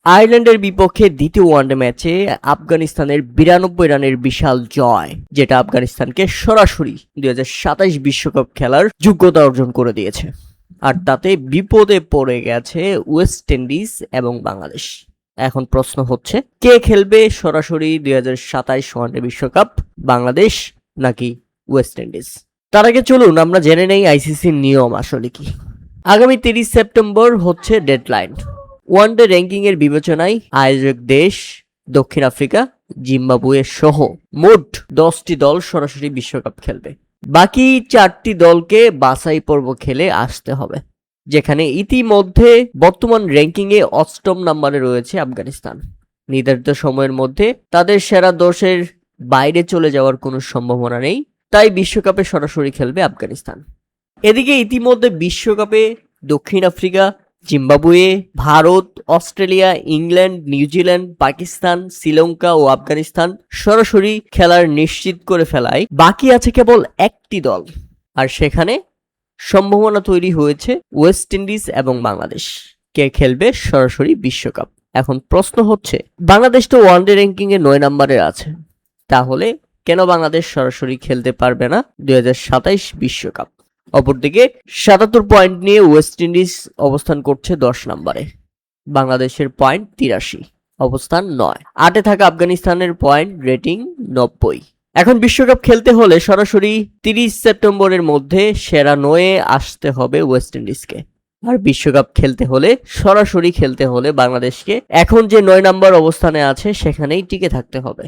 আয়ারল্যান্ডের বিপক্ষে দ্বিতীয় ওয়ানডে ম্যাচে আফগানিস্তানের 92 রানের বিশাল জয়, যেটা আফগানিস্তানকে সরাসরি 2027 বিশ্বকাপ খেলার যোগ্যতা অর্জন করে দিয়েছে। আর তাতে বিপদে পড়ে গেছে ওয়েস্ট ইন্ডিজ এবং বাংলাদেশ। এখন প্রশ্ন হচ্ছে, কে খেলবে সরাসরি 2027 ওয়ানডে বিশ্বকাপ, বাংলাদেশ নাকি ওয়েস্ট ইন্ডিজ? তার আগে চলুন আমরা জেনে নেই আইসিসির নিয়ম আসলে কি। আগামী 30 সেপ্টেম্বর হচ্ছে ডেডলাইন। ওয়ানডে র্যাঙ্কিং এর বিবেচনায় আয়োজক দেশ দক্ষিণ আফ্রিকা, জিম্বাবুয়ে সহ মোট 10টি দল সরাসরি বিশ্বকাপ খেলবে। বাকি 4টি দলকে বাছাই পর্ব খেলে আসতে হবে, যেখানে ইতিমধ্যে বর্তমান র্যাঙ্কিং এ 8ম নম্বরে রয়েছে আফগানিস্তান। নির্ধারিত সময়ের মধ্যে তাদের সেরা 10-এর বাইরে চলে যাওয়ার কোনো সম্ভাবনা নেই, তাই বিশ্বকাপে সরাসরি খেলবে আফগানিস্তান। এদিকে ইতিমধ্যে বিশ্বকাপে দক্ষিণ Africa, Zimbabwe, Bharat, Australia, England, New Zealand, Pakistan, Sri Lanka ও আফগানিস্তান সরাসরি খেলার নিশ্চিত করে ফেলায় বাকি আছে কেবল একটি দল, আর সেখানে সম্ভাবনা তৈরি হয়েছে ওয়েস্ট ইন্ডিজ এবং বাংলাদেশ। কে খেলবে সরাসরি বিশ্বকাপ? এখন প্রশ্ন হচ্ছে, বাংলাদেশ তো ওয়ানডে র্যাঙ্কিং এ 9 নম্বরে আছে, তাহলে কেন বাংলাদেশ সরাসরি খেলতে পারবে না 2027 বিশ্বকাপ? অপরদিকে 77 পয়েন্ট নিয়ে ওয়েস্ট ইন্ডিজ অবস্থান করছে 10 নম্বরে, বাংলাদেশের পয়েন্ট 83, অবস্থান 9। 8-এ থাকা আফগানিস্তানের পয়েন্ট রেটিং 90। এখন বিশ্বকাপ খেলতে হলে সরাসরি 30 সেপ্টেম্বরের মধ্যে সেরা 9-এ আসতে হবে ওয়েস্ট ইন্ডিজকে। আর বিশ্বকাপ খেলতে হলে সরাসরি খেলতে হলে বাংলাদেশকে এখন যে 9 নম্বর অবস্থানে আছে সেখানেই টিকে থাকতে হবে।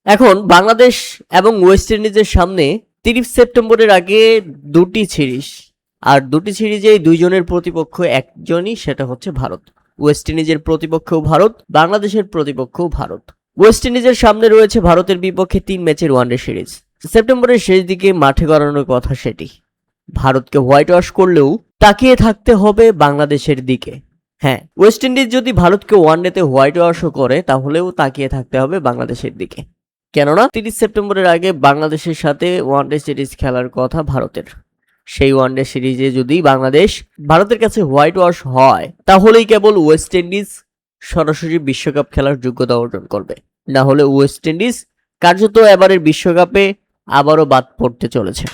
এখন বাংলাদেশ এবং ওয়েস্ট ইন্ডিজের সামনে 30 সেপ্টেম্বরের আগে 2টি সিরিজ, আর 2টি সিরিজেই 2 জনের প্রতিপক্ষ একজনই, সেটা হচ্ছে ভারত। ওয়েস্ট ইন্ডিজের প্রতিপক্ষও ভারত, বাংলাদেশের প্রতিপক্ষও ভারত। ওয়েস্ট ইন্ডিজের সামনে রয়েছে ভারতের বিপক্ষে 3 ম্যাচের ওয়ানডে সিরিজ, সেপ্টেম্বরের শেষ দিকে মাঠে গড়ানোর কথা সেটি। ভারতকে হোয়াইট ওয়াশ করলেও তাকিয়ে থাকতে হবে বাংলাদেশের দিকে। হ্যাঁ, ওয়েস্ট ইন্ডিজ যদি ভারতকে ওয়ানডেতে হোয়াইট ওয়াশও করে তাহলেও তাকিয়ে থাকতে হবে বাংলাদেশের দিকে, কেননা 30 সেপ্টেম্বরের আগে বাংলাদেশের সাথে ওয়ানডে সিরিজ খেলার কথা ভারতের। সেই ওয়ানডে সিরিজে যদি বাংলাদেশ ভারতের কাছে হোয়াইট ওয়াশ হয় তাহলেই কেবল ওয়েস্ট ইন্ডিজ সরাসরি বিশ্বকাপ খেলার যোগ্যতা অর্জন করবে, না হলে ওয়েস্ট ইন্ডিজ কার্যত এবারের বিশ্বকাপে আবারও বাদ পড়তে চলেছে,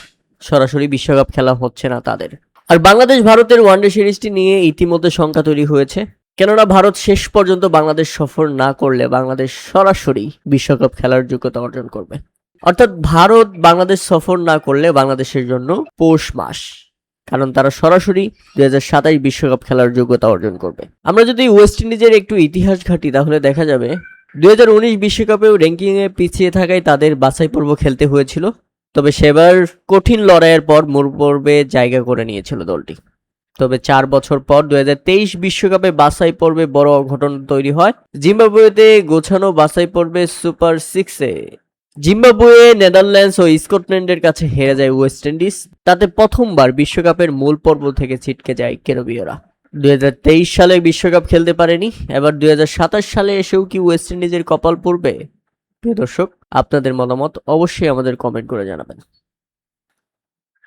সরাসরি বিশ্বকাপ খেলা হচ্ছে না তাদের। আর বাংলাদেশ ভারতের ওয়ানডে সিরিজটি নিয়ে ইতিমধ্যে শঙ্কা তৈরি হয়েছে, কেননা ভারত শেষ পর্যন্ত বাংলাদেশ সফর না করলে বাংলাদেশ সরাসরি বিশ্বকাপ খেলার যোগ্যতা অর্জন করবে। অর্থাৎ ভারত বাংলাদেশ সফর না করলে বাংলাদেশের জন্য পৌষ মাস, কারণ তারা সরাসরি 2027 বিশ্বকাপ খেলার যোগ্যতা অর্জন করবে। আমরা যদি ওয়েস্ট ইন্ডিজের একটু ইতিহাস ঘাঁটি তাহলে দেখা যাবে 2019 বিশ্বকাপেও র্যাঙ্কিংয়ে পিছিয়ে থাকায় তাদের বাছাই পর্ব খেলতে হয়েছিল, তবে সেবার কঠিন লড়াইয়ের পর মূল পর্বে জায়গা করে নিয়েছিল দলটি। তবে 4 বছর পর 2023 বিশ্বকাপে বাছাই পর্বে বড় অঘটন তৈরি হয়। জিম্বাবুয়েতে গোছানো বাছাই পর্বে সুপার 6-এ জিম্বাবুয়ে, নেদারল্যান্ডস ও স্কটল্যান্ডের কাছে হেরে যায় ওয়েস্ট ইন্ডিজ। তাতে প্রথমবার বিশ্বকাপের মূল পর্ব থেকে ছিটকে যায় ক্যারিবীয়রা। 2023 সালে বিশ্বকাপ খেলতে পারেনি, এবার 2027 সালে এসেও কি ওয়েস্ট ইন্ডিজের কপাল পড়বে? প্রিয় দর্শক, আপনাদের মতামত অবশ্যই আমাদের কমেন্ট করে জানাবেন।